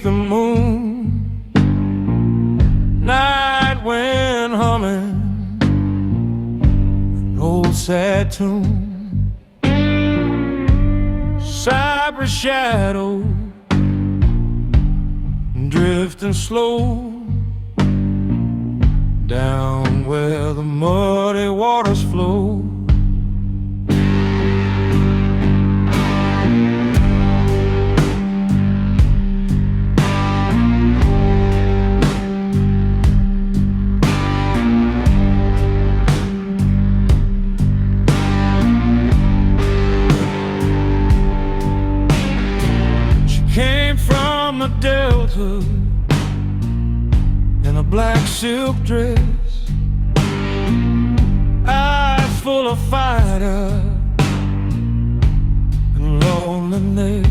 beneath the moon, night wind humming an old sad tune, cypress shadow drifting slow down where the muddy waters flow. Came from the Delta in a black silk dress, eyes full of fire and loneliness,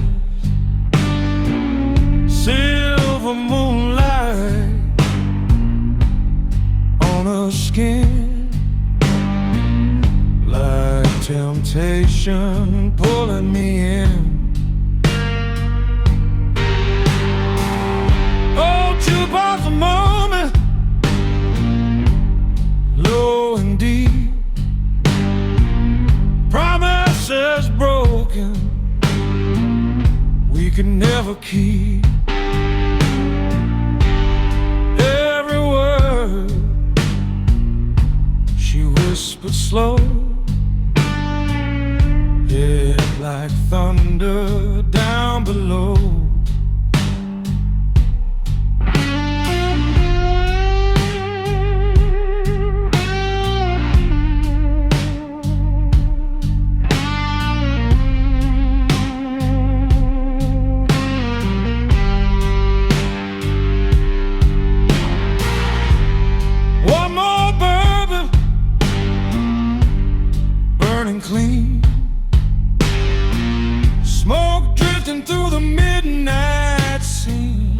silver moonlight on her skin, like temptation pulling me in. About the moment, low and deep, promises broken we can never keep. Every word she whispered slow, hit like thunder down below. Clean smoke drifting through the midnight scene,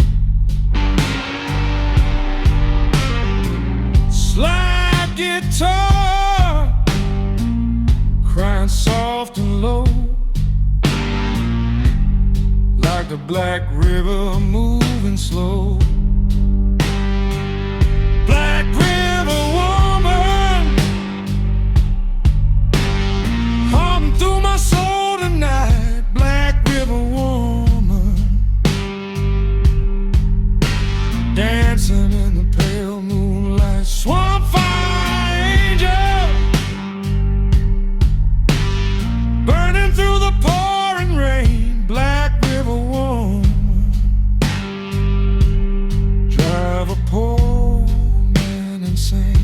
slide guitar crying soft and low, like the black river moving slow. Black river woman, through my soul tonight, black river woman, dancing in the pale moonlight, swamp fire angel, burning through the pouring rain, black river woman, drive a poor man insane.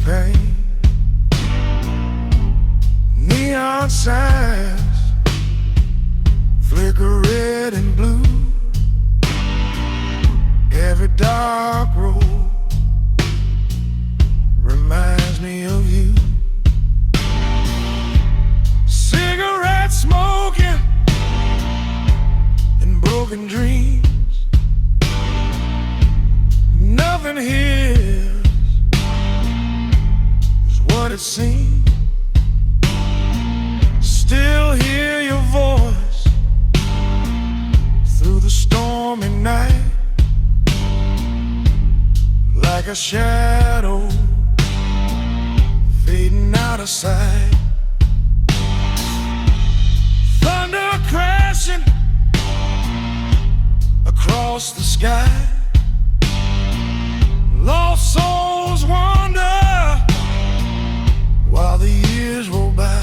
Pain, neon signs flicker red and blue, every dark road reminds me of you. Cigarette smoking and broken dreams, nothing here what it seems. Still hear your voice like a shadow fading out of sight. Thunder crashing across the sky. Lost souls wander while the years roll by.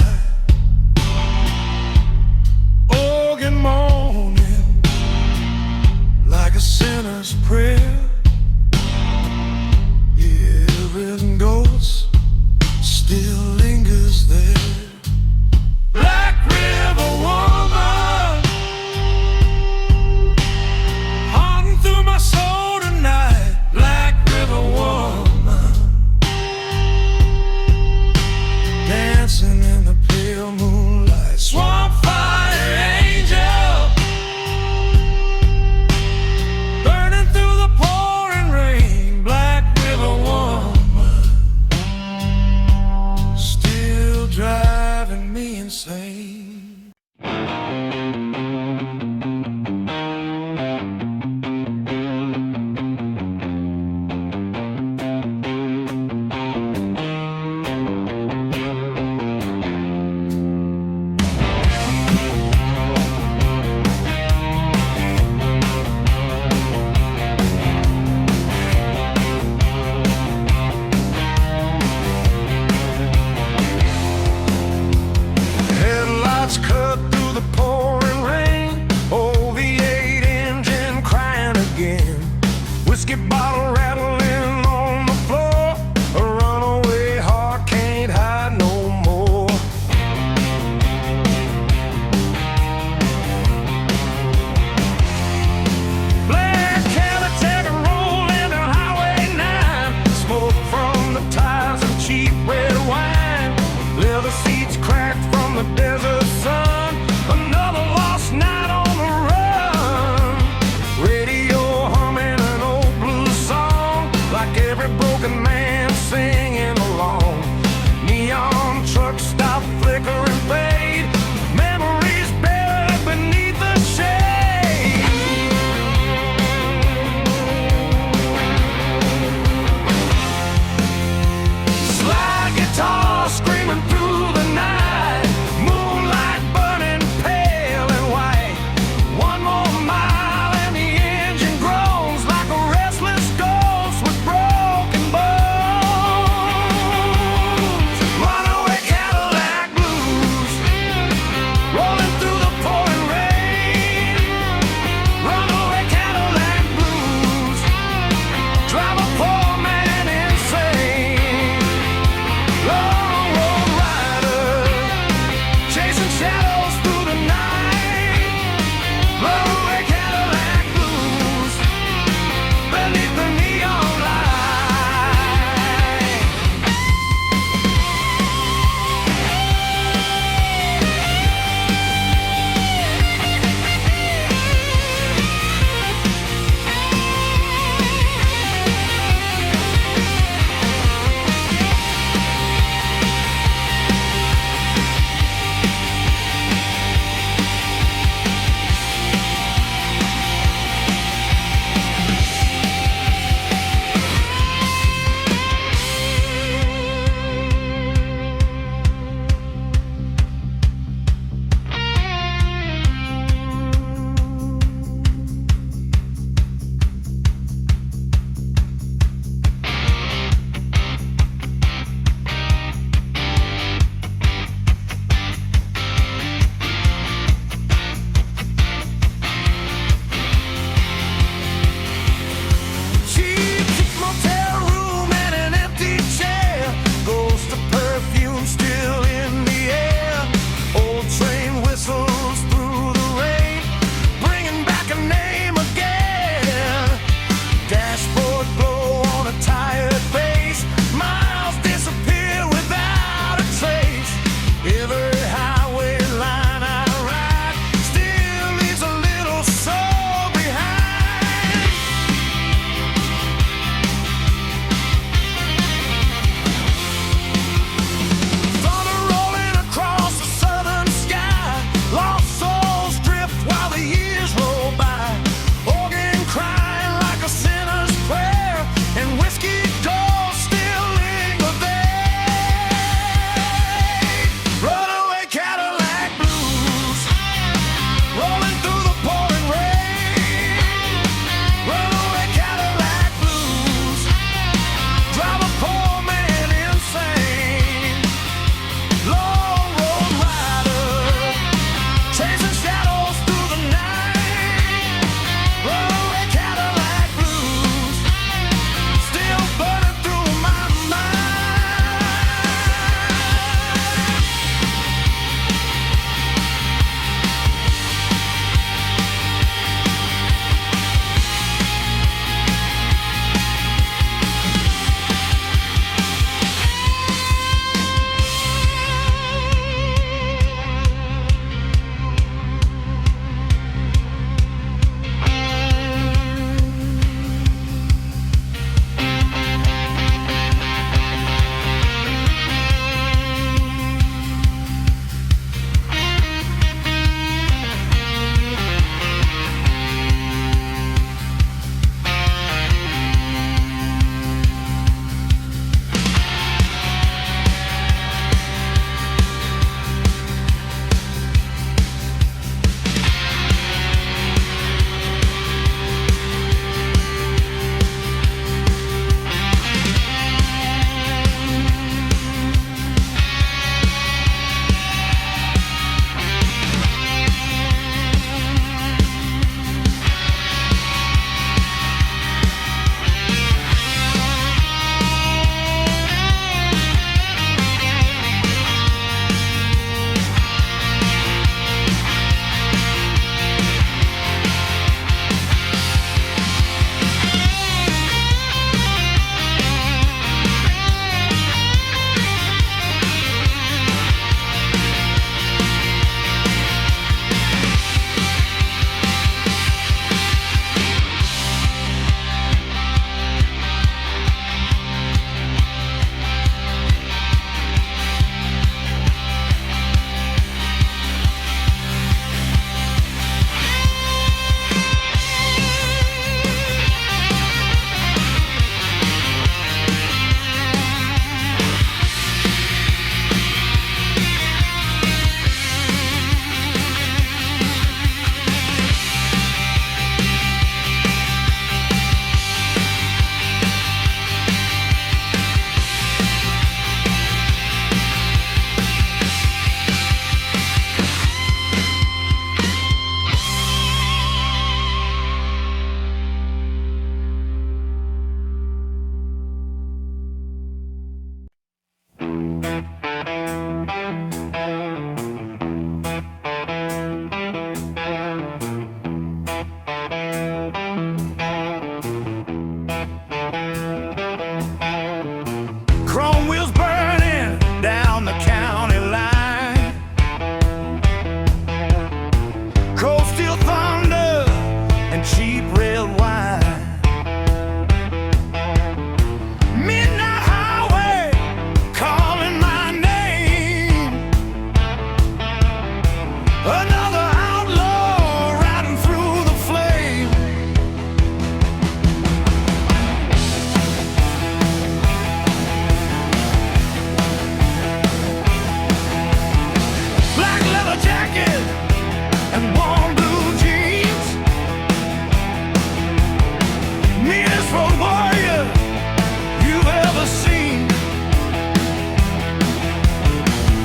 Organ moaning like a sinner's prayer. Yeah, written ghost still lingers there. Black River woman, haunting through my soul. Another outlaw riding through the flame. Black leather jacket and warm blue jeans. Meanest road warrior you've ever seen.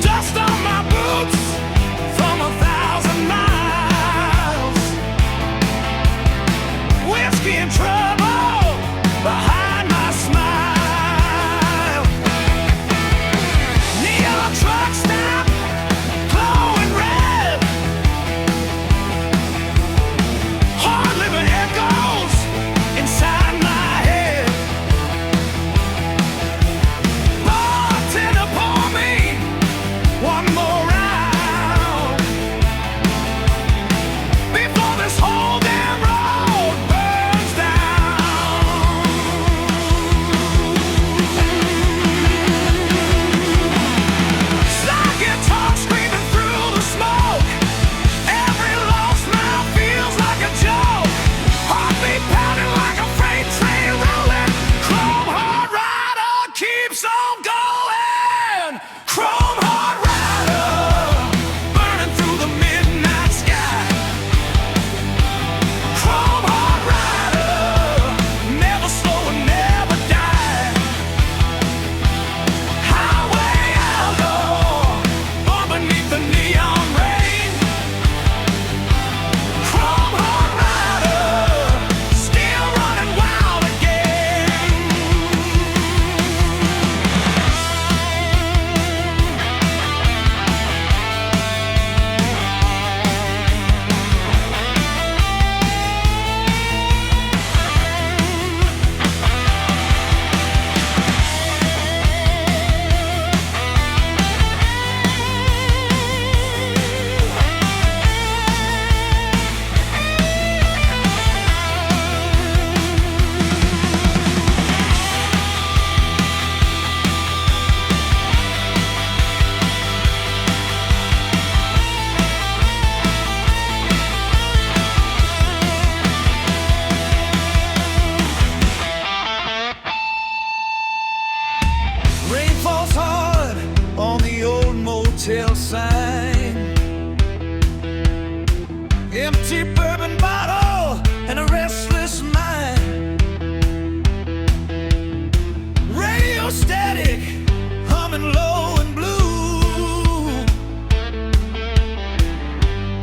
Dust on my boots from 1,000 miles. Whiskey and trouble behind my smile. Neon truck stop glowing red. Hard living echoes inside my head. Bartender, pour me one more round before this whole damn road burns down. Slide guitar screaming through the smoke. Every lost mile feels like a joke. Heartbeat pounding like a freight train rolling. Chrome hard rider keeps on going. Chrome hard rider burning through the midnight sky. Chrome hard rider, never slow and never die. Highway outlaw, born beneath the neon rain. Chrome hard rider, still running wild again. Rain falls hard on the old motel sign. Empty bourbon bottle and a restless mind. Radio static, humming low and blue.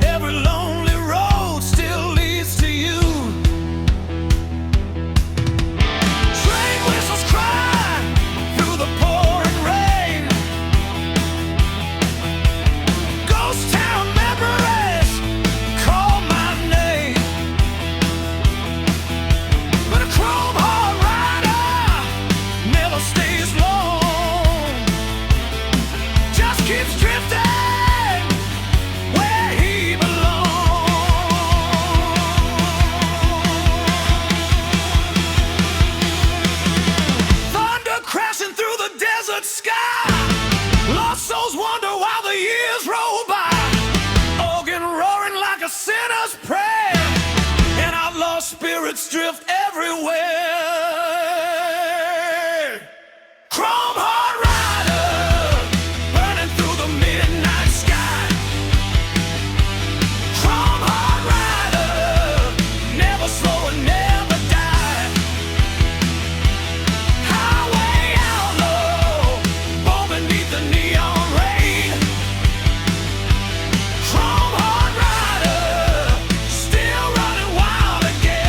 Every lonely road still leads to you. Train whistles cry through the pouring rain. Ghost town memories call my name. But a chrome hard rider never stays long. Just keeps drifting where he belongs. Thunder crashing through the desert sky. Lost souls wonder while the years roll by. Organ roaring like a sinner's prayer. And outlaw spirits drift everywhere. Chrome hard rider burning through the midnight sky. Chrome hard rider, never slow and never die. Highway outlaw, born beneath the neon rain. Chrome hard rider, still running wild again.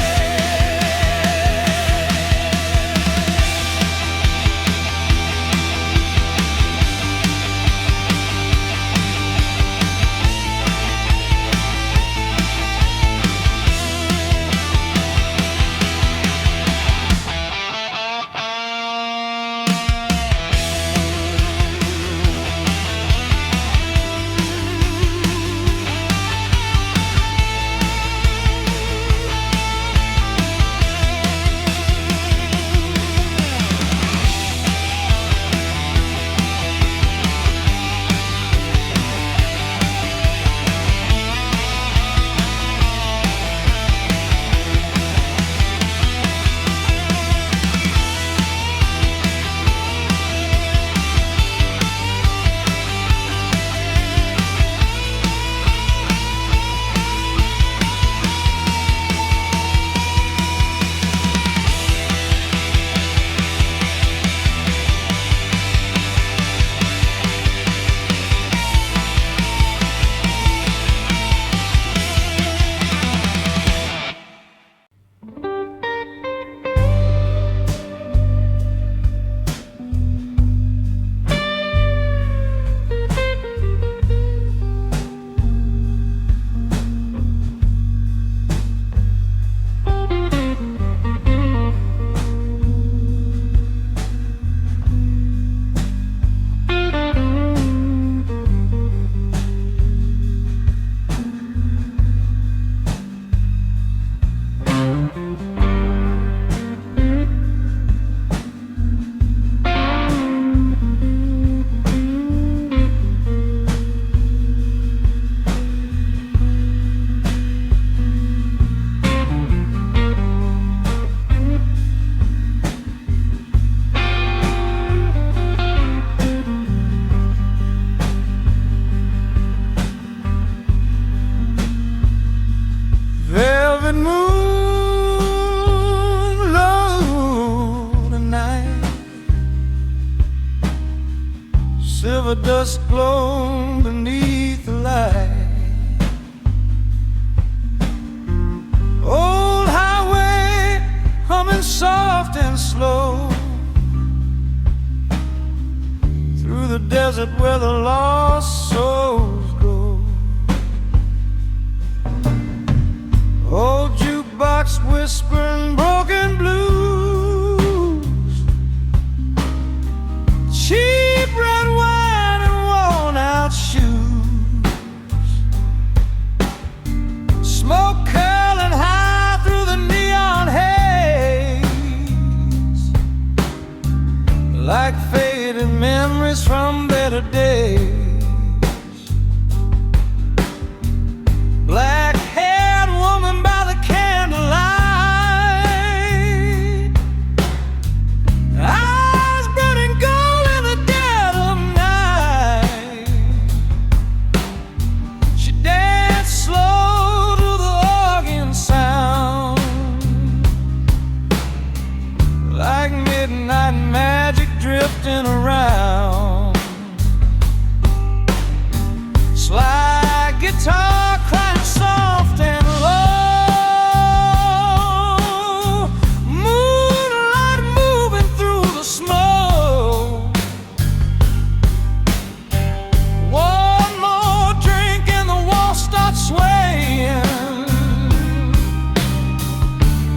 velvet moon low tonight, silver dust glow beneath the light. Old highway humming soft and slow through the desert where the lost souls go. Old jukebox whispering broken blues, cheap red wine and worn out shoes, smoke curling high through the neon haze, like faded memories from better days. Black-haired woman by the candlelight, eyes burning gold in the dead of night. She danced slow to the organ sound, like midnight magic drifting around. Slide guitar crying soft and low, moonlight moving through the smoke. One more drink and the walls start swaying.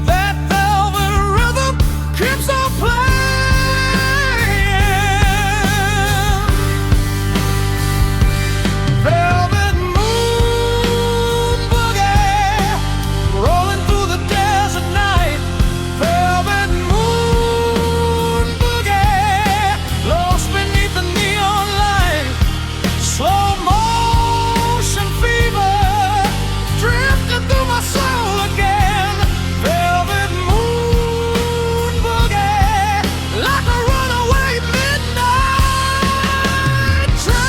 That velvet rhythm keeps on playing. Velvet moon boogie rolling through the desert night. Velvet moon boogie lost beneath the neon light. Slow motion fever drifting through my soul again. Velvet moon boogie like a runaway midnight train.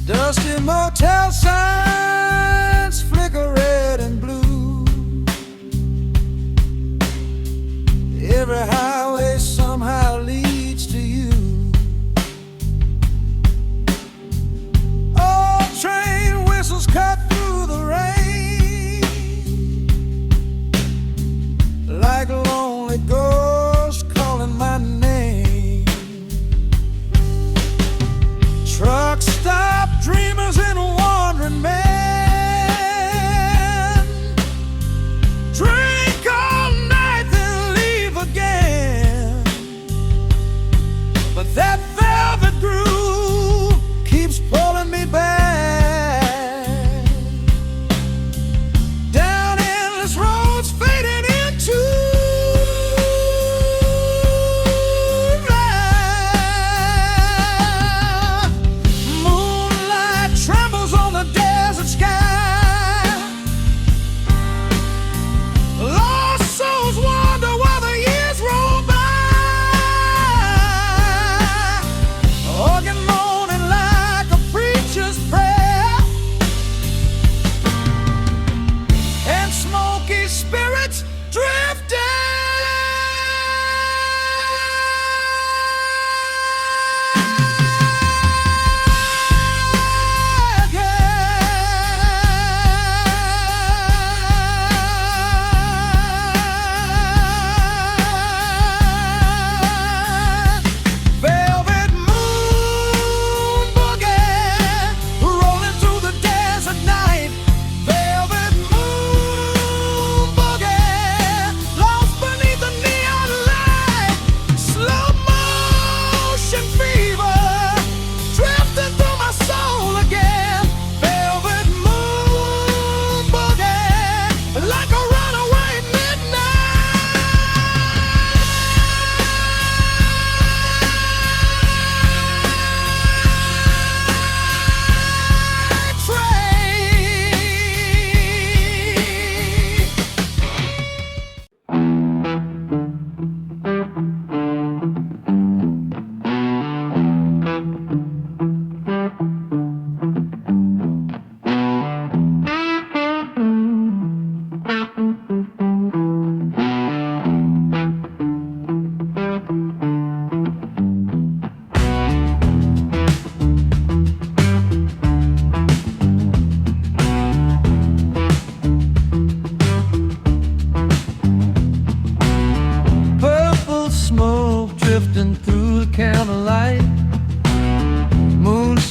Dusty motel signs flicker red and blue. Every highway somehow leads to you. Old train whistles cut through the rain, like a lonely ghost calling my name. Truck stop dreamers in a wandering man.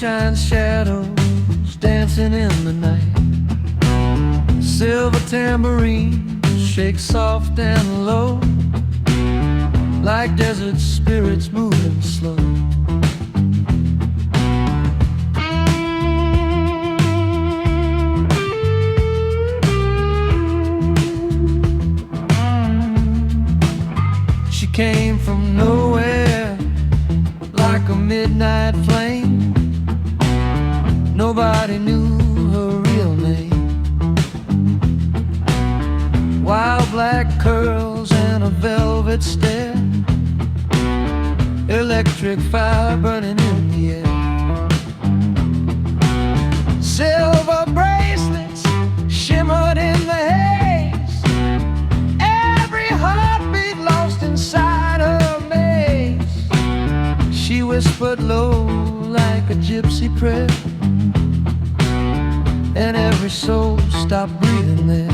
shines shadows dancing in the night. Silver tambourine shakes soft and low, like desert spirits moving slow. She came from nowhere like a midnight flame. Nobody knew her real name. Wild black curls and a velvet stare, electric fire burning in the air. Silver bracelets shimmered in the haze, every heartbeat lost inside her maze. She whispered low like a gypsy prayer, and every soul stopped breathing there.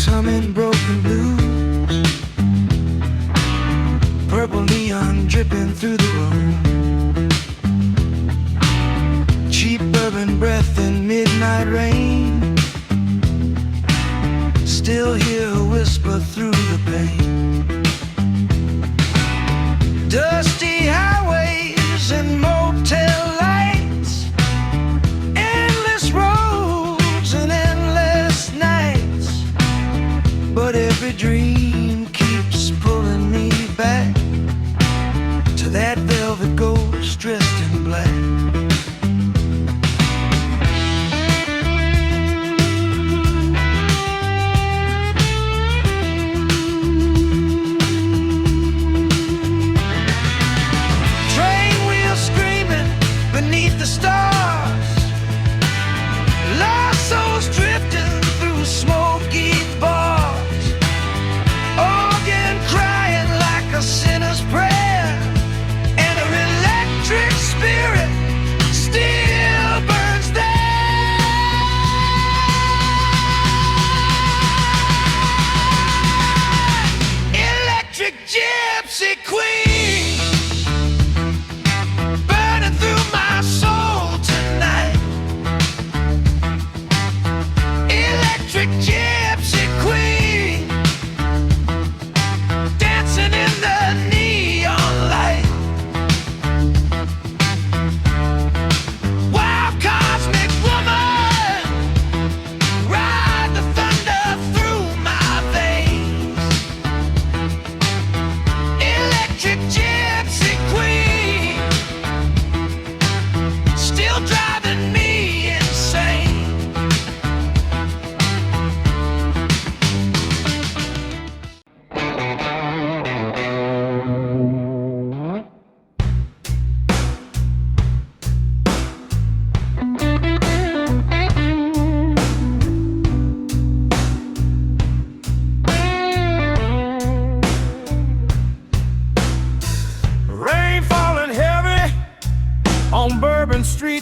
Humming broken blues, purple neon dripping through the room, cheap bourbon breath in midnight rain. Still hear her whisper through the pain. Dusty highways and motel lights, endless roads and endless nights. But every dream keeps pulling me back to that velvet ghost dressed in black. Train wheels screaming beneath the stars, lost souls drifting through smoky bars, organ crying like a sinner's prayer, and a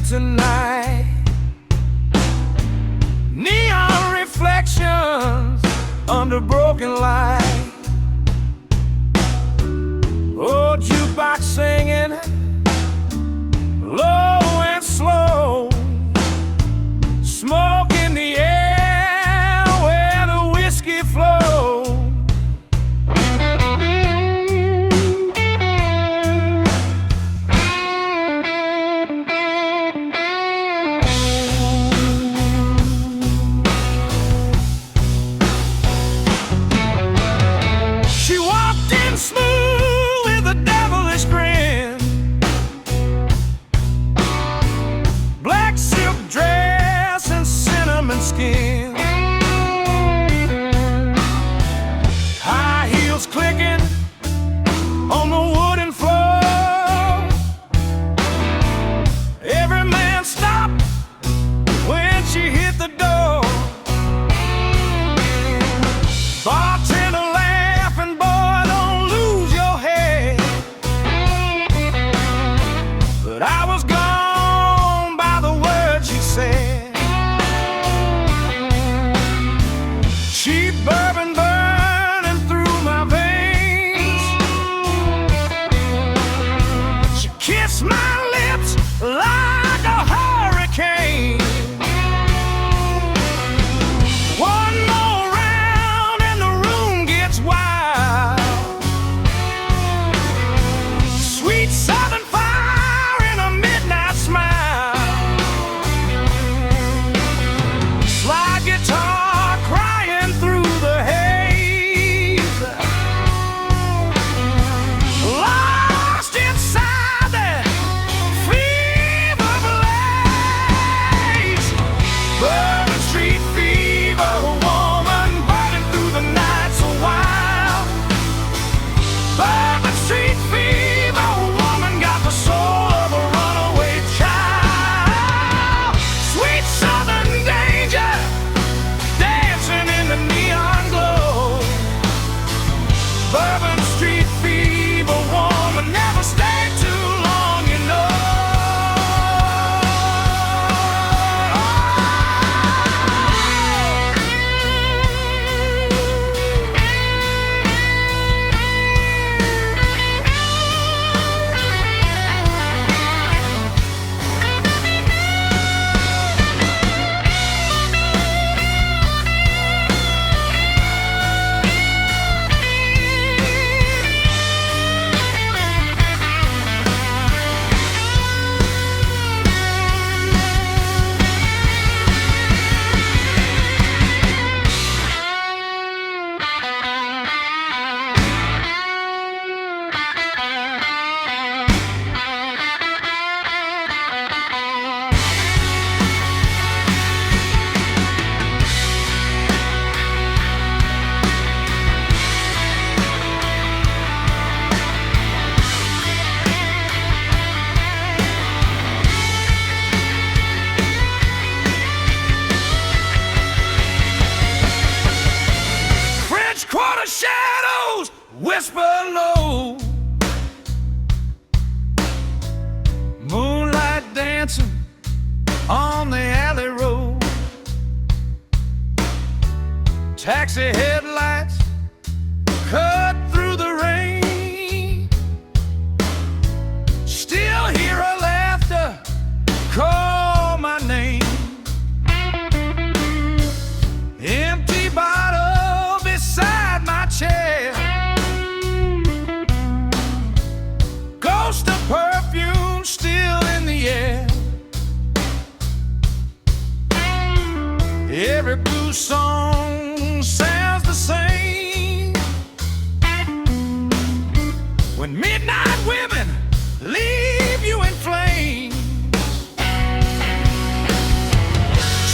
tonight. Neon reflections under broken light. Oh, jukebox singing low and slow. Smoke in the air where the whiskey flows. She walked in smooth with a devilish grin. Black silk dress and cinnamon skin. High heels clicking on the wooden floor. Every man stopped when she hit the door. Bartender laughing, boy, don't lose your head. But I was gone by the words she said. Cheap bourbon burning through my veins. She kissed my lips like a hurricane. One more round and the room gets wild. Sweet southern fire in a midnight smile. Slide guitar crying through the haze. Lost inside that fever blaze. Bourbon Street fever, woman burning through the night so wild. Bourbon Street fever, woman got the soul of a runaway child. Sweet southern danger, dancing in the neon glow. Bourbon Street fever, woman never stayed too long, you know. French Quarter shadows whisper low. Moonlight dancing on the alley road. Taxi headlights cut through the rain. Still hear her laughter call my name. Empty bottle beside my chair. Ghost of perfume still in the air. Every blues song sounds the same. When midnight women leave you in flames.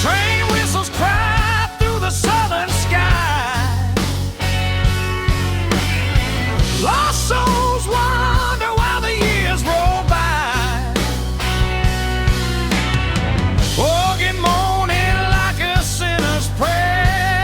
Train whistles cry through the southern sky. Lost souls wander while the years roll by. Organ moaning like a sinner's prayer.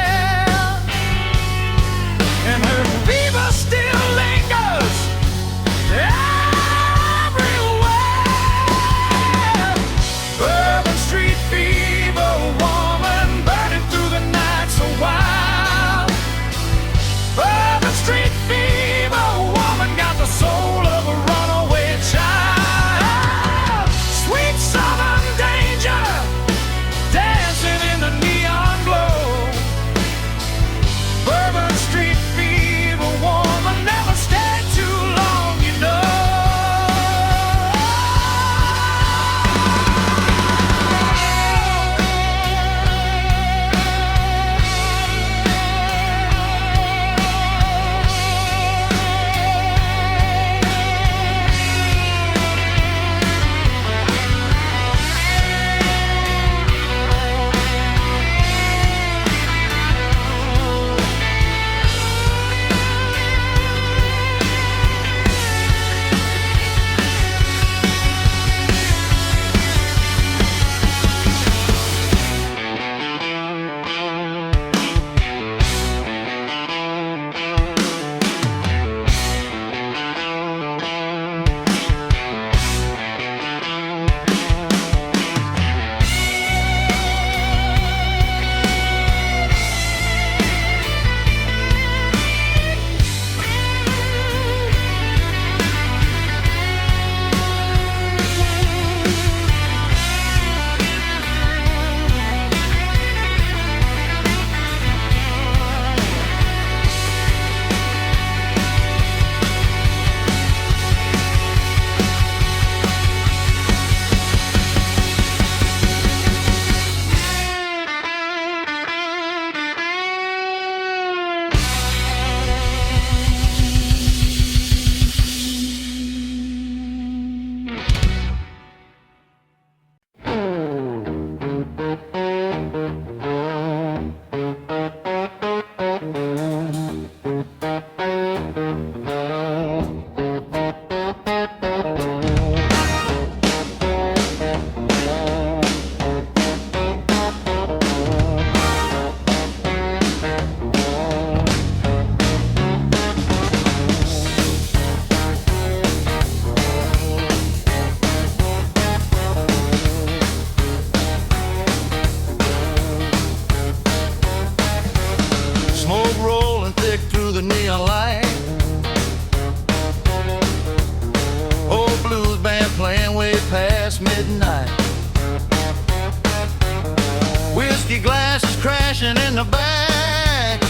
crashing in the back,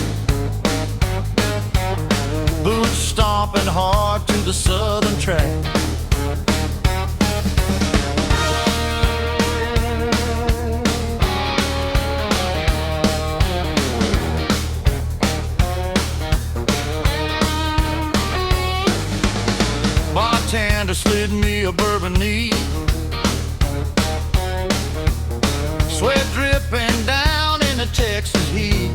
boots stomping hard to the southern track. Bartender slid me a bourbon neat, sweat dripping down in the Texas heat.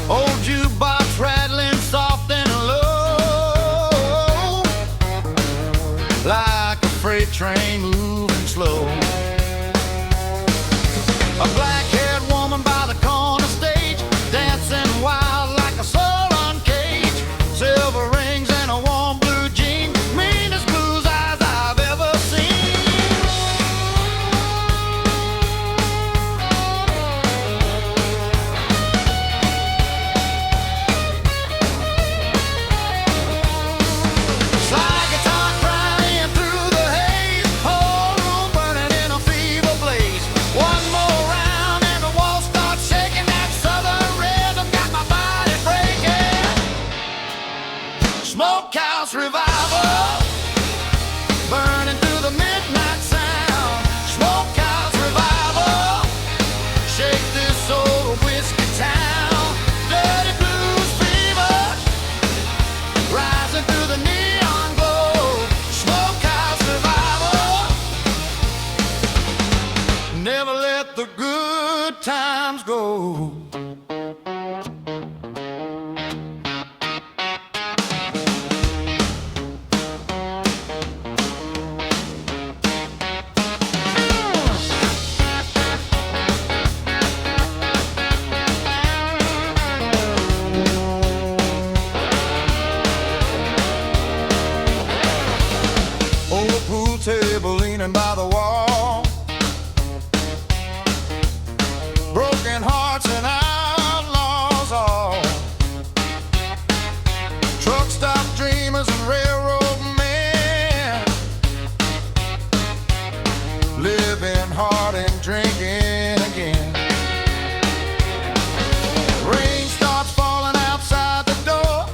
Old jukebox rattling soft and low, like a freight train moving slow. A black-haired woman by the corner stage, dancing wild like a soul uncaged. Silver rings and a warm blue jean, meanest blues eyes I've ever seen. Slide guitar crying through the haze, whole room burning in a fever blaze. One more round and the walls start shaking. That southern rhythm got my body breaking. Smokehouse revival, burning through the midnight sound. Smokehouse revival, shake this old whiskey town. Dirty blues fever, rising through the neon glow. Smokehouse revival, never let the good times go. Old pool table leaning by the wall, broken hearts and outlaws all. Truck stop dreamers and railroad men, living hard and drinking again. Rain starts falling outside the door,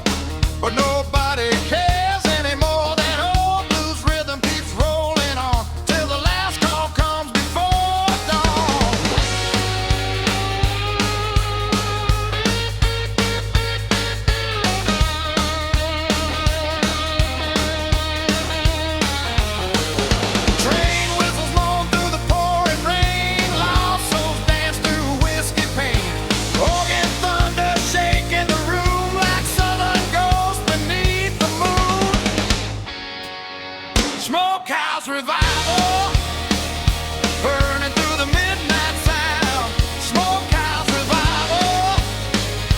but nobody cares anymore. That old blues rhythm keeps rolling on till the last call comes before dawn. Train whistles moan through the pouring rain, lost souls dance through whiskey pain. Organ thunder shaking the room like southern ghosts beneath the moon. Smokehouse revival, burning through the midnight sound. Smokehouse revival,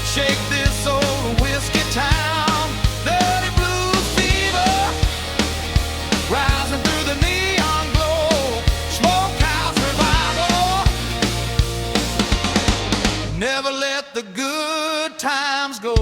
shake this old whiskey town. Dirty blues fever, rising through the neon glow. Smokehouse revival, never let the good times go.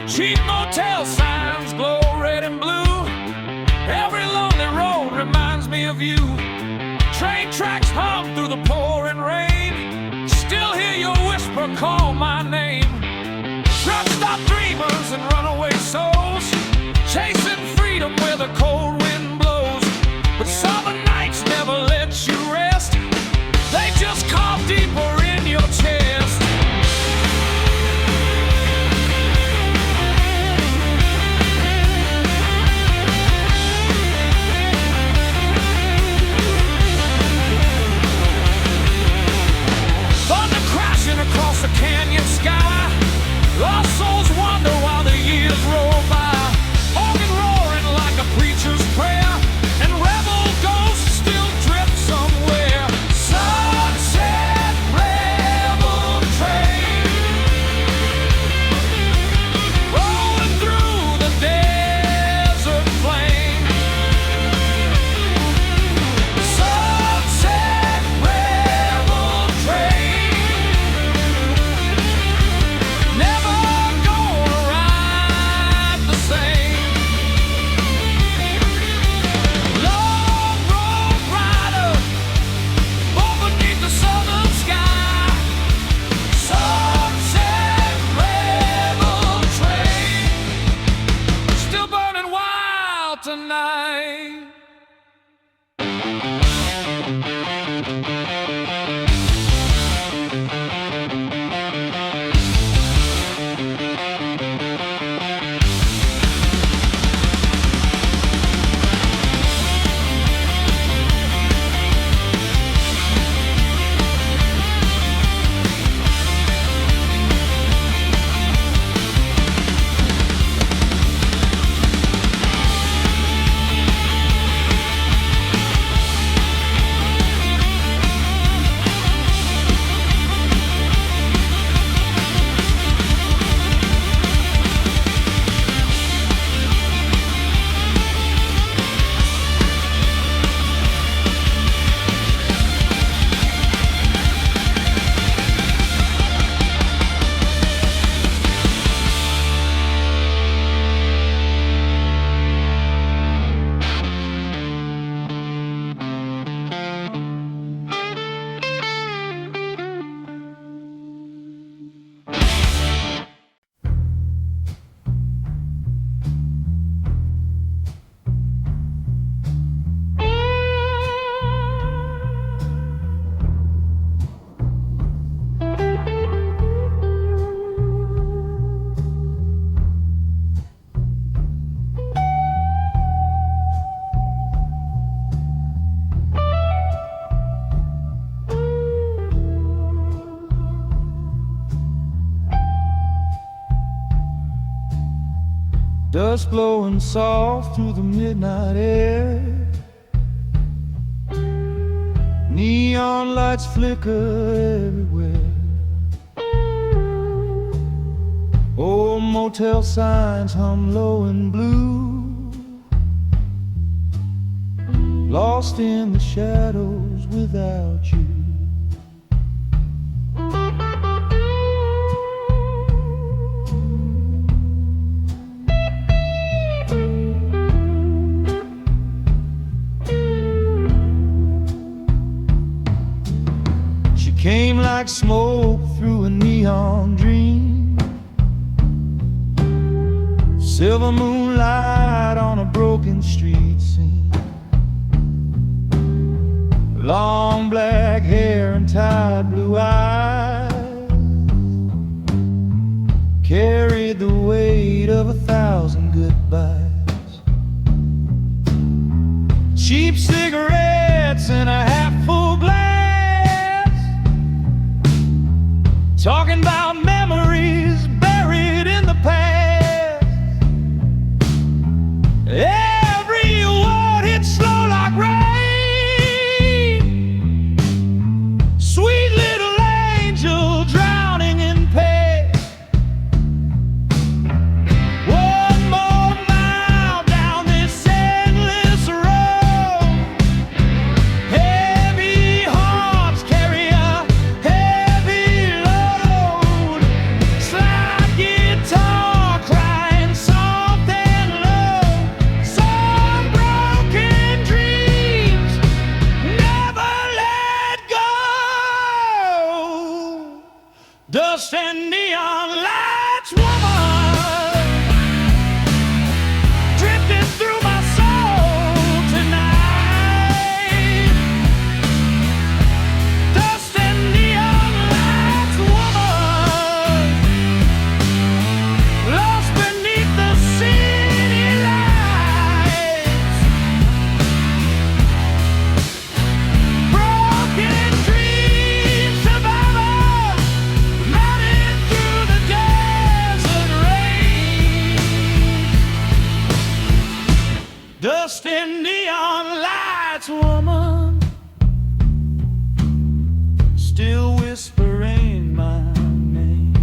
Cheap motel signs glow red and blue. Every lonely road reminds me of you. Train tracks hum through the pouring rain. Still hear your whisper call my name. Truck stop dreamers and runaway souls, chasing freedom where the cold wind blows. But summer nights never let you rest. They just carve deeper in your chest. Thunder crashing across the canyon sky. Lost souls wander while the years roll by. Organ roaring like a preacher's prayer, and rebel ghosts still drift somewhere. Sunset rebel train, rolling through the desert plain. Sunset rebel train, never gonna ride the same. Long road rider, born beneath the southern sky. Sunset rebel train, still burning wild tonight. Dust blowing soft through the midnight air. Neon lights flicker everywhere. Old motel signs hum low and blue, lost in the shadows without you. Came like smoke through a neon dream, silver moonlight on a broken street scene. Long black hair and tired blue eyes carried the weight of 1,000 goodbyes. Cheap cigarettes in a half-full glass, talking about memories buried in the past. Every word hit slow like rain, sweet little angel drowning in pain. One more mile down this endless road, heavy hearts carry a heavy load. Dust and neon lights, woman, drifting through my soul tonight. Dust and neon lights, woman, lost beneath the city lights. Broken dreams, survivor, running through the desert rain. Dust and neon lights, woman, still whispering my name.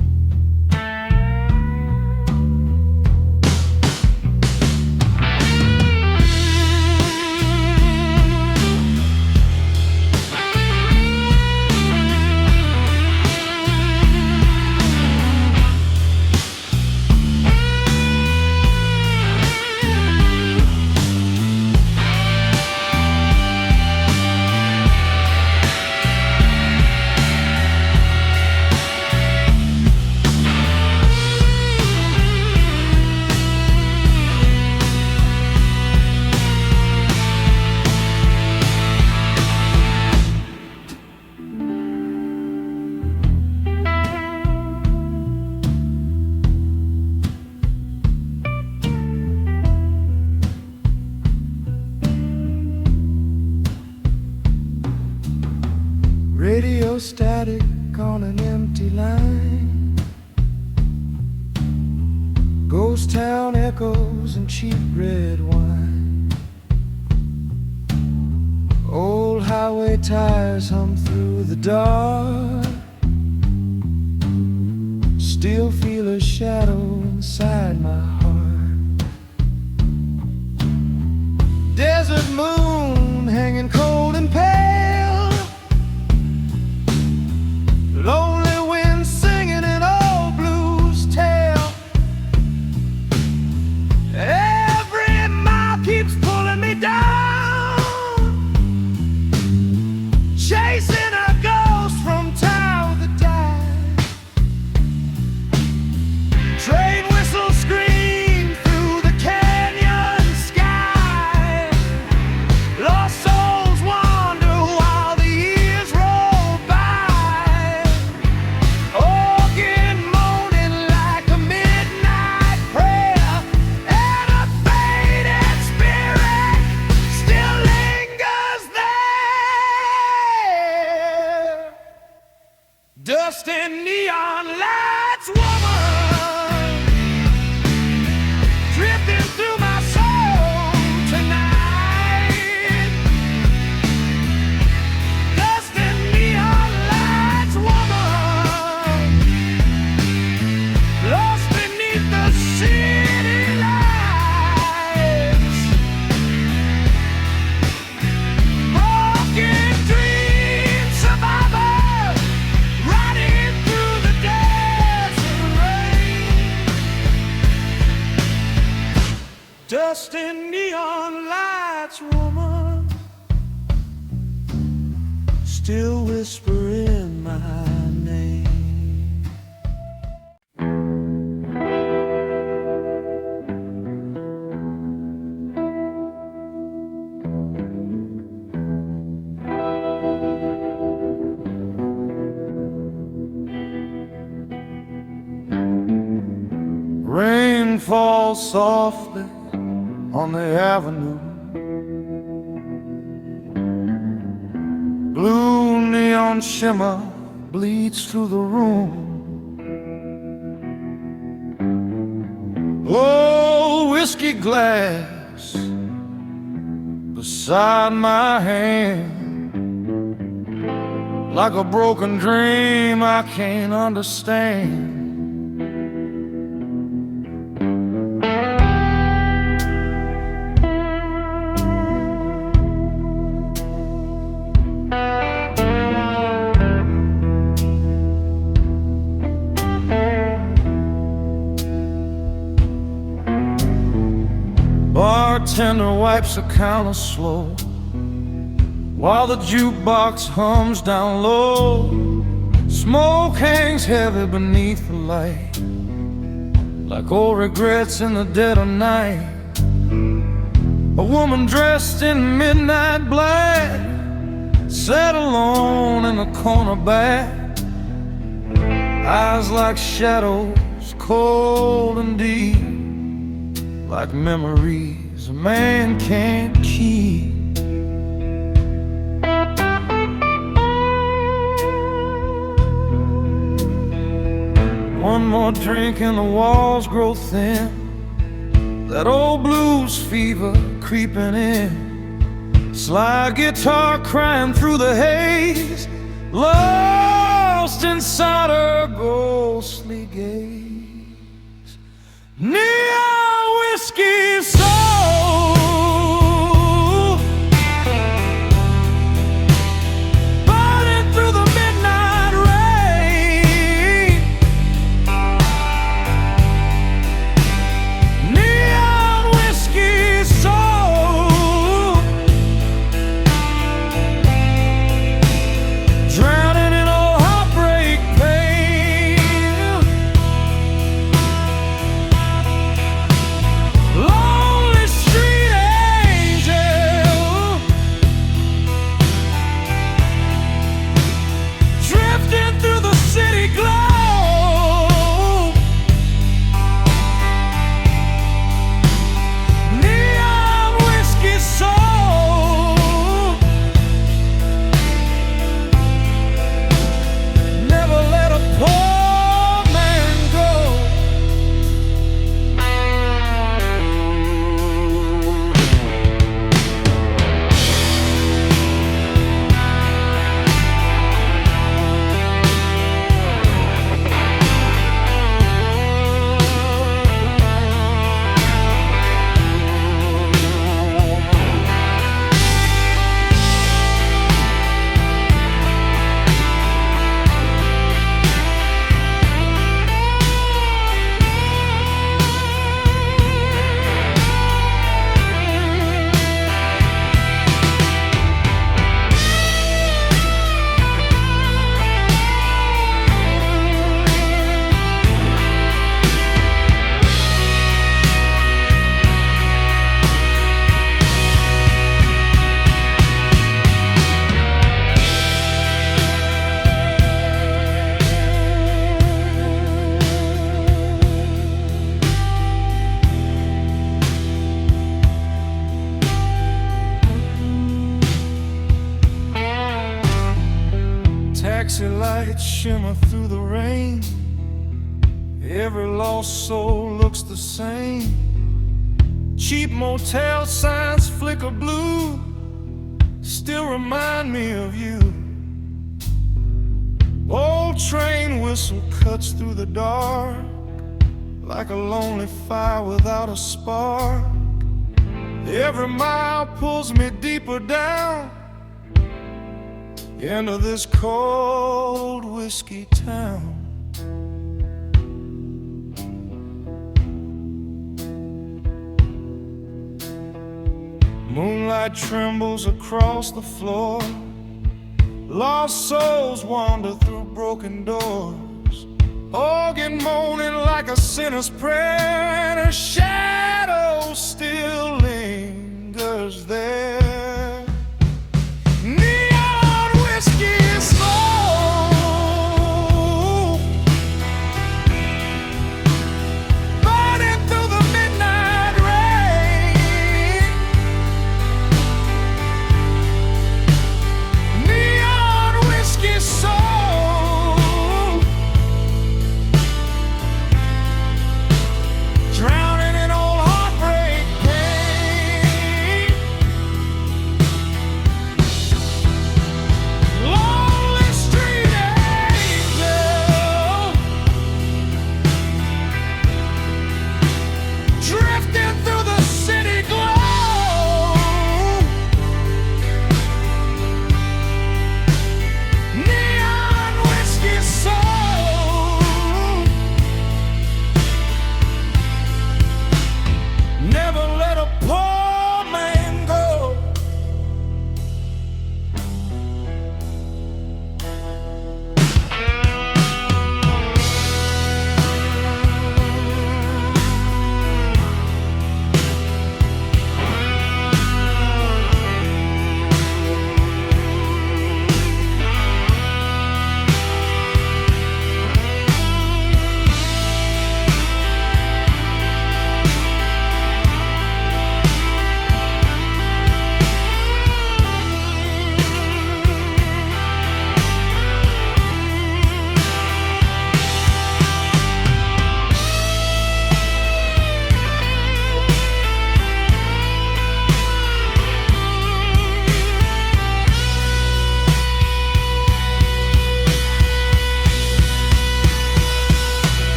Radio static on an empty line, ghost town echoes and cheap red wine. Old highway tires hum through the dark, still feel a shadow inside my heart. Desert moon hanging cold and pale, lonely wind singing an old blues tale. Every mile keeps pulling me down, chasing a ghost from town that died. Train whistles scream through the canyon sky. Lost souls wander while the years roll by. Organ moaning like a midnight prayer, and a faded spirit still lingers there. Dust and neon lights, woman, drifting through my soul tonight. Dust and neon lights, woman, lost beneath the city lights. Broken dreams, survivor, riding through the desert rain. Dust and neon lights, woman, still whispering my name. Rain falls softly on the avenue, blue neon shimmer bleeds through the room. Old whiskey glass beside my hand, like a broken dream I can't understand. Bartender wipes the counter slow, while the jukebox hums down low. Smoke hangs heavy beneath the light, like old regrets in the dead of night. A woman dressed in midnight black sat alone in the corner back, eyes like shadows, cold and deep, like memories a man can't keep. One more drink and the walls grow thin, that old blues fever creeping in. Slide guitar crying through the haze, lost inside her ghostly gaze. Neon whiskey soul, burning through the midnight rain. Neon whiskey soul, drowning in old heartbreak pain. Lonely street angel, drifting through the city glow. Neon whiskey soul, never let a poor man go. Taxi lights shimmer through the rain, every lost soul looks the same. Cheap motel signs flicker blue, still remind me of you. Old train whistle cuts through the dark, like a lonely fire without a spark. Every mile pulls me deeper down into this cold whiskey town. Moonlight trembles across the floor, lost souls wander through broken doors. Organ moaning like a sinner's prayer, and a shadow still lingers there. Neon whiskey soul, burning through the midnight rain. Neon whiskey soul, drowning in old heartbreak pain.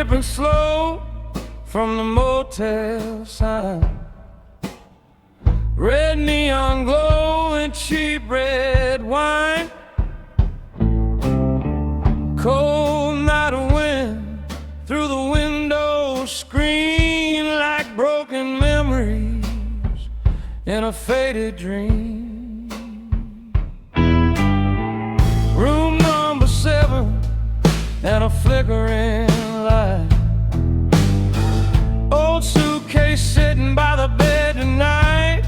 dripping slow from the motel sign. Red neon glow and cheap red wine. Cold night wind through the window screen like broken memories in a faded dream. Room number 7 and a flickering light. Old suitcase sitting by the bed tonight.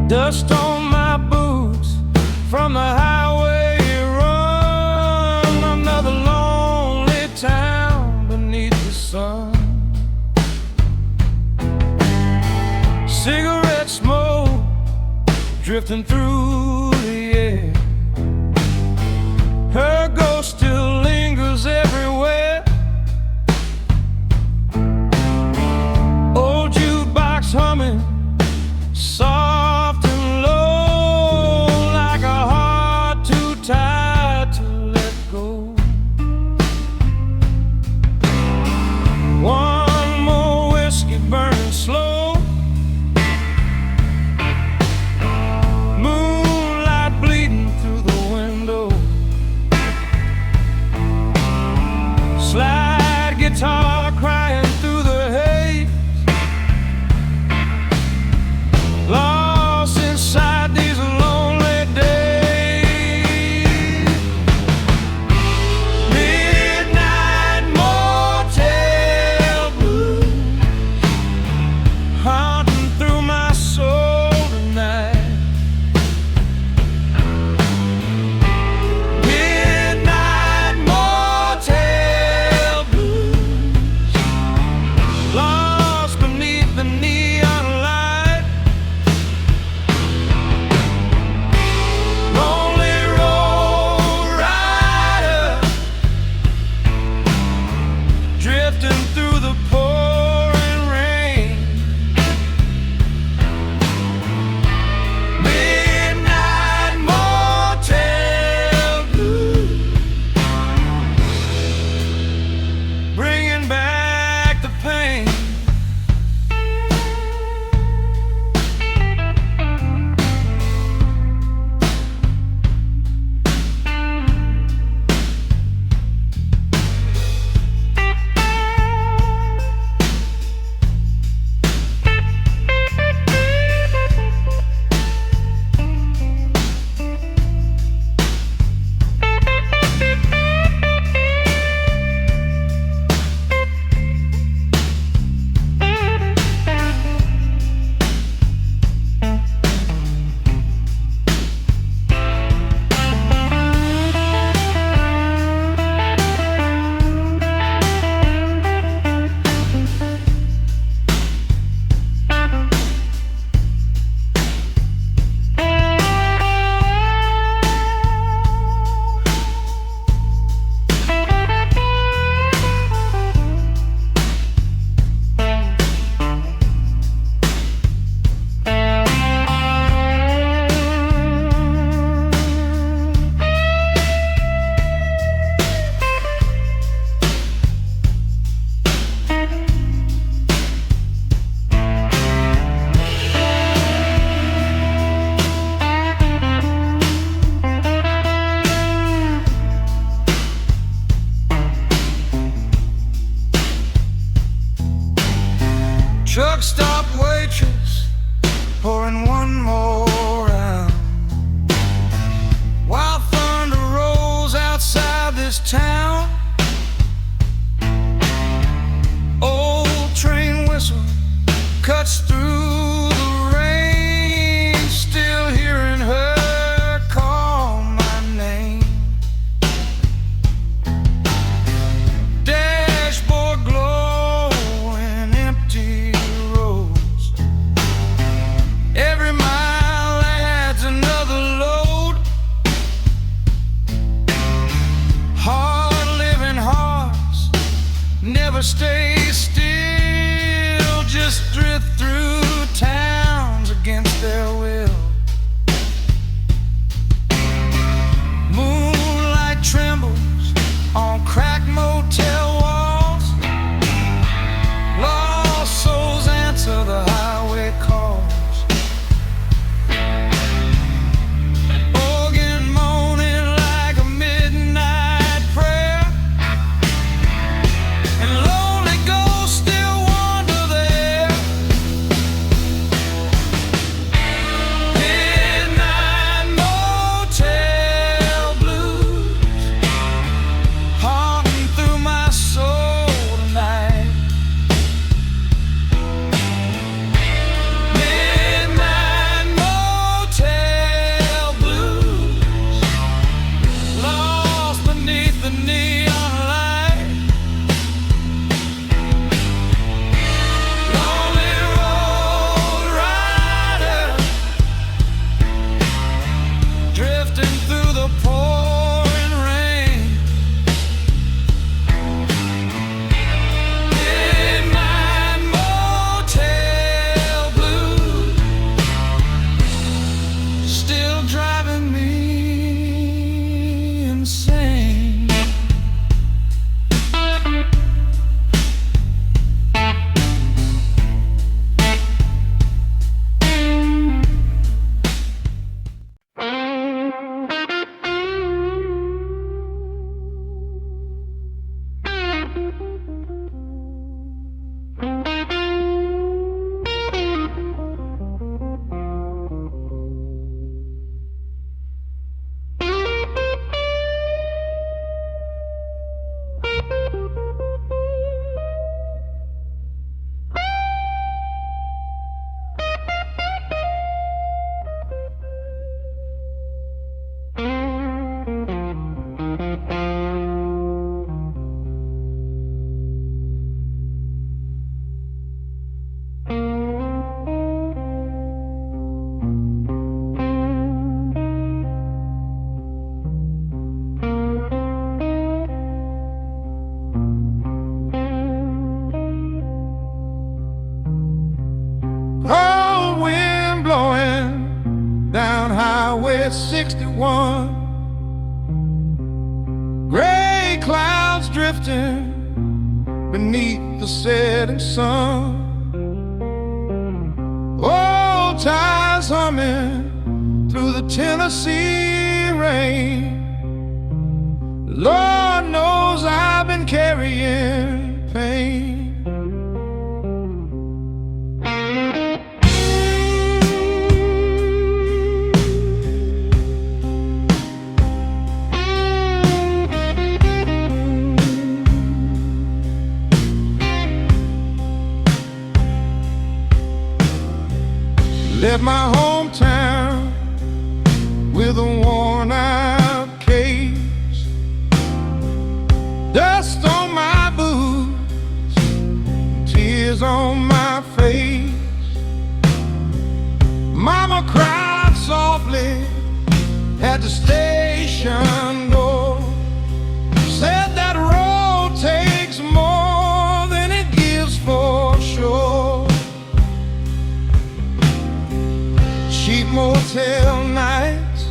Dust on my boots from the highway run. Another lonely town beneath the sun. Cigarette smoke drifting through the air. Her ghost still lingers everywhere. Old jukebox humming soft and low, like a heart too tired to let go. One more whiskey burning slow. Moonlight bleeding through the window. Slide guitar crying through the haze. Lost inside these lonely days. Midnight motel blues haunting through my soul tonight. Midnight motel blues, lost beneath the neon light. Lonely road rider, drifting through the pouring rain. Midnight motel blues, bringing back the pain. Truck stop waitress pouring one more round. While thunder rolls outside this town. Old train whistle cuts through the rain. Still hearing her call my name. Dashboard glowing empty roads. Every mile adds another load. Hard living hearts never stay still, just drift through towns against their will. Moonlight trembles on crack Cold wind blowing down Highway 61, gray clouds drifting beneath the setting sun, old tires humming through the Tennessee rain. Lord knows I've been carrying pain. Left my hometown with a worn-out case, dust on my boots, tears on my face. Mama cried softly at the station door, said that road takes more than it gives for sure. Cheap motel nights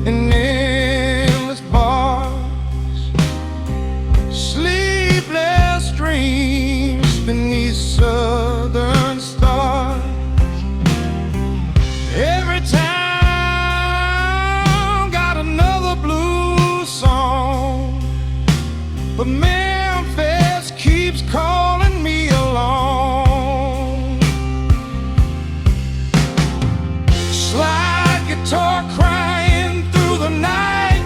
and endless bars, sleepless dreams beneath southern stars. Every town got another blues song, but Memphis keeps calling me along. Slide guitar crying through the night,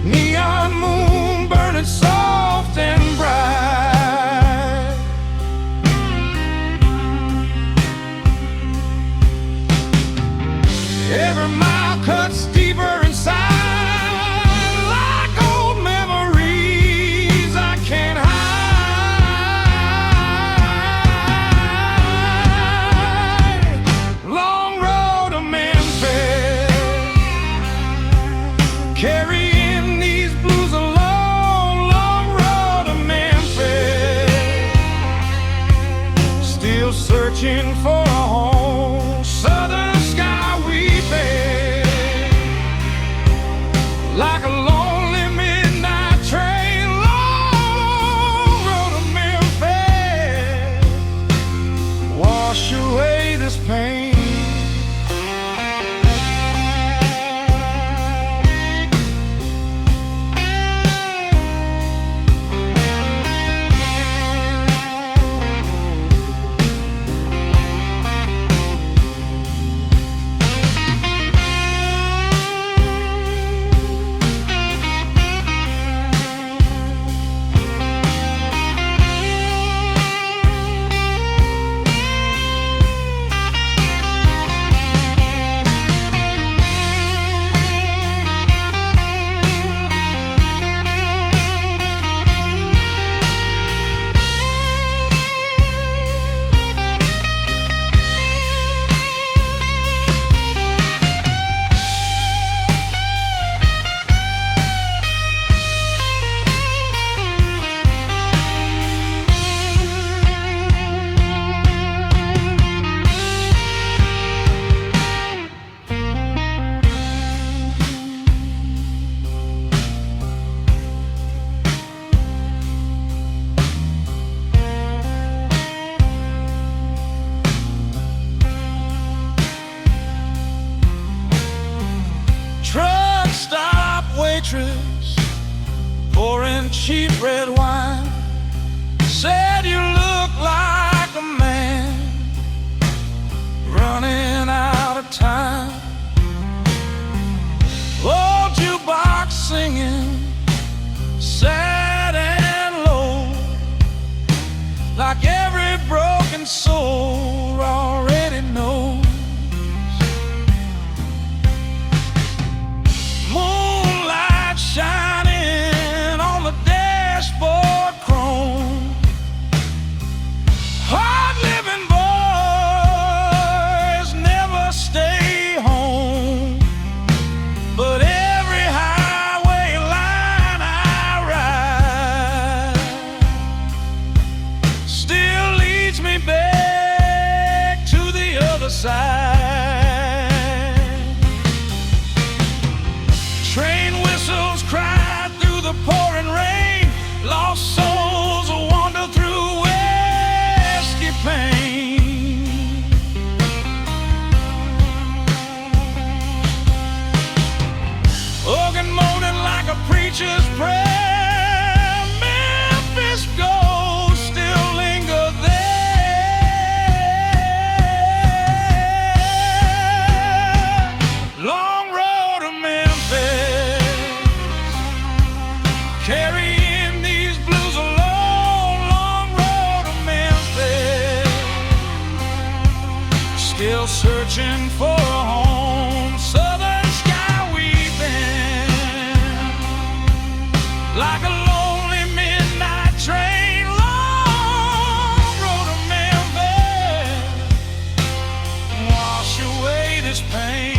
neon moon burning soft and bright. Every mile cuts deeper inside, like old memories I can't hide. Long road to Memphis, carrying these blues alone. Long road to Memphis, still searching for a home. Southern sky we bear, like a lonely midnight train. Long road to Memphis, wash away this pain. Truck stop waitress pouring cheap red wine said you look like like every broken soul already knows. Moonlight shining on the dashboard chrome. Hard-living boys never stay home, but every highway line I ride still leads me back to the other side. Train whistles cry through the pouring rain. Lost souls wander through whiskey pain. Organ moaning like a preacher's prayer. Memphis ghosts still linger there. Long road to Memphis, carrying these blues alone. Long road to Memphis, still searching for a home. Southern sky weeping like a lonely midnight train. Long road to Memphis, wash away this pain.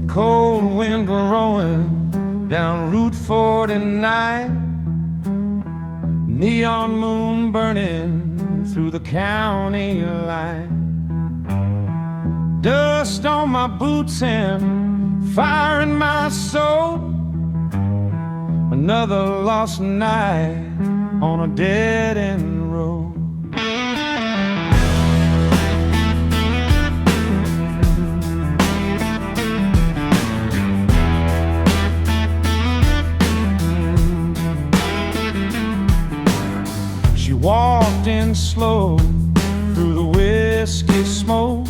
Cold wind blowing down Route 49, neon moon burning through the county line. Dust on my boots and fire in my soul. Another lost night on a dead-end road. She walked in slow through the whiskey smoke,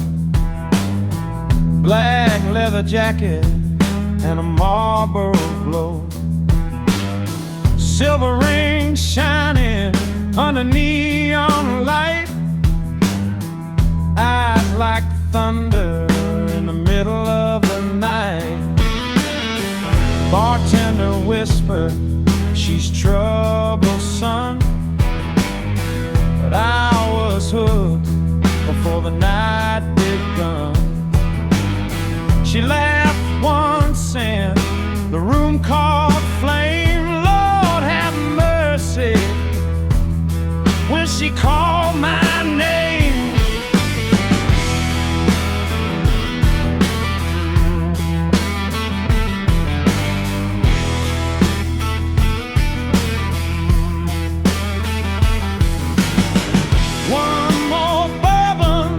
black leather jacket and a Marlboro glow, silver ring shining under neon light, eyes like thunder in the middle of the night. Bartender whispered, she's troublesome, but I was hooked before the night begun. She laughed once and the room caught flame. Lord have mercy when she called my name. One more bourbon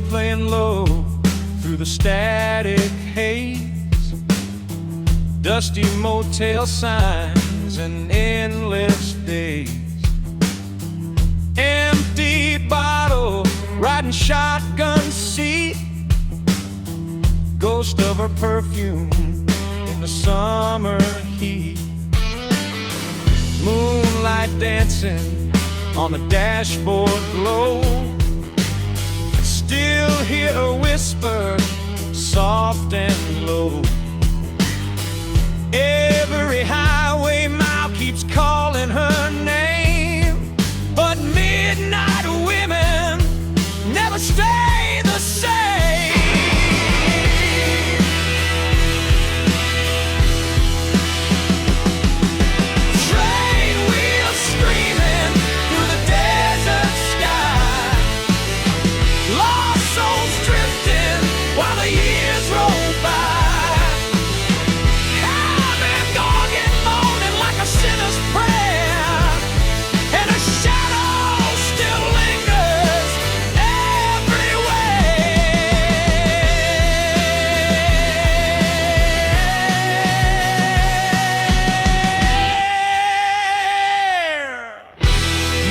playing low through the static haze. Dusty motel signs and endless days. Empty bottle, riding shotgun seat. Ghost of her perfume in the summer heat. Moonlight dancing on the dashboard glow. Still hear her whisper, soft and low. Every highway mile keeps calling her name, but midnight women never stay the same. Train wheels screaming through the desert sky. Lost souls drifting while the years roll by. Sinner's prayer, and a shadow still lingers everywhere.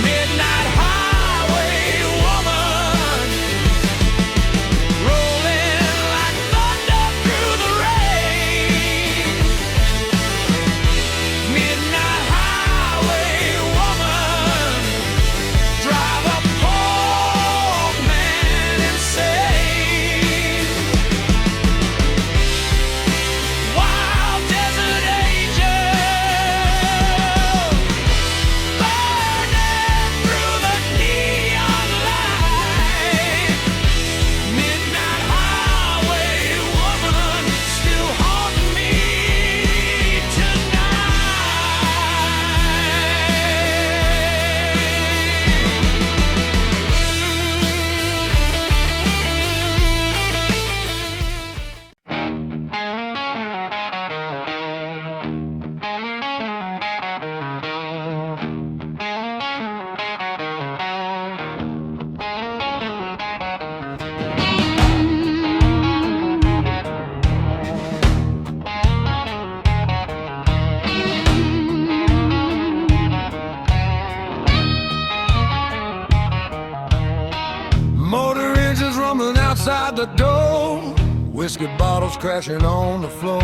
Midnight highway woman, rolling like thunder through the rain. Midnight highway woman, drive a poor man insane. Wild desert angel, burning through the neon light. Midnight highway woman, still haunting me tonight. Motor engines rumbling outside the door. Whiskey bottles crashing on the floor.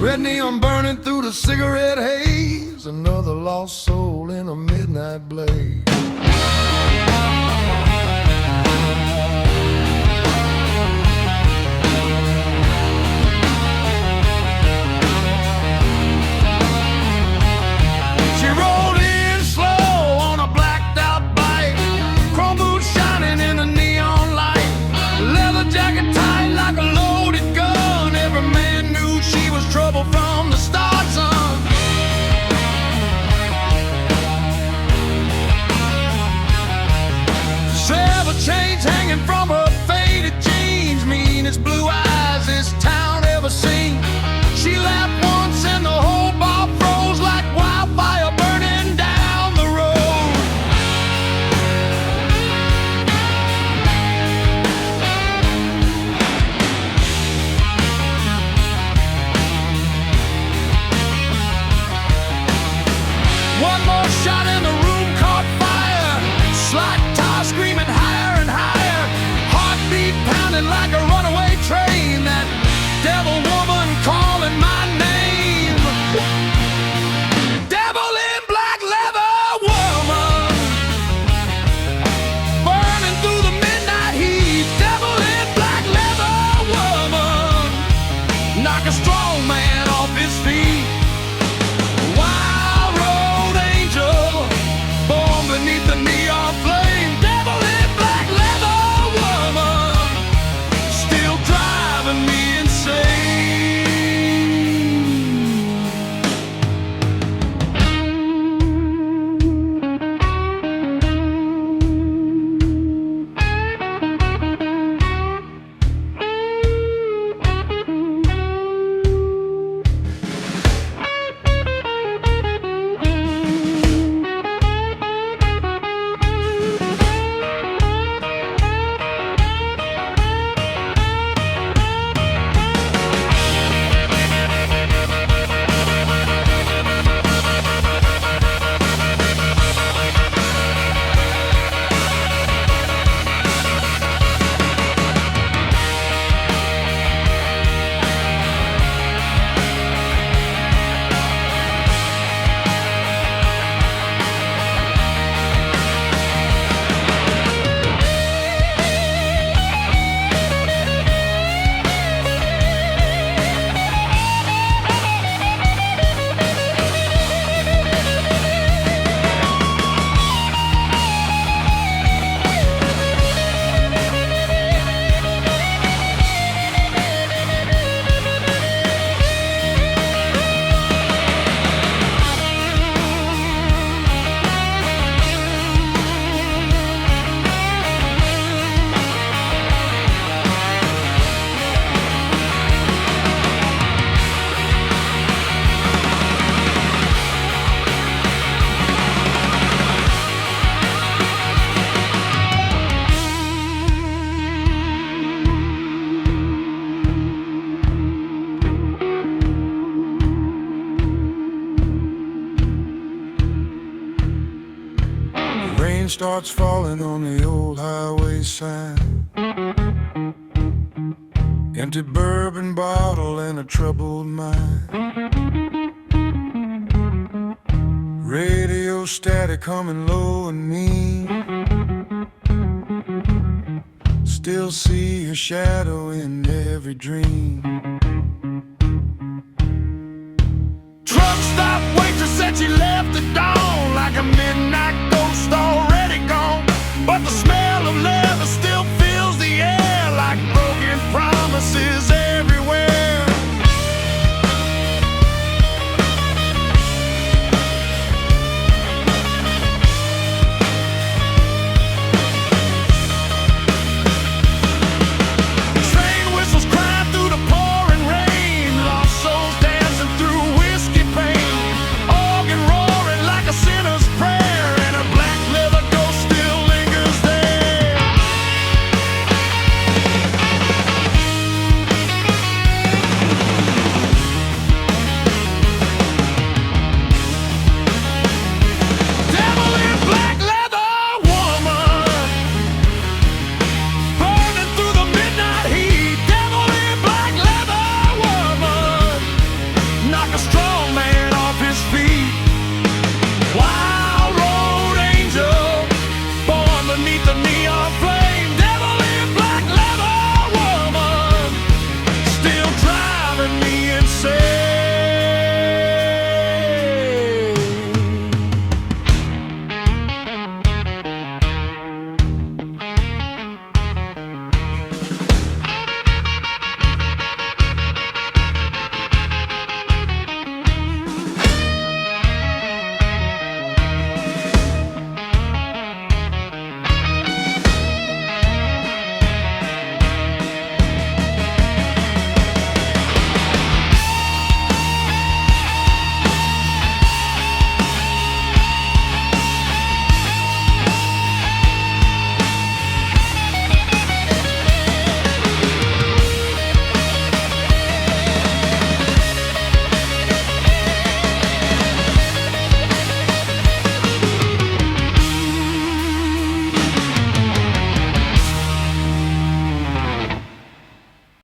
Red neon burning through the cigarette haze. Another lost soul in a midnight blaze. She rolled in slow on a blacked out bike. Chrome boots shining in the neon light. Leather jacket tight like a loaded gun. Every man knew she was trouble from the start, son. Rain starts falling on the old highway sign. Empty bourbon bottle and a troubled mind. Radio static humming low and mean. Still see your shadow in every dream. Truck stop waitress said she left at dawn like a midnight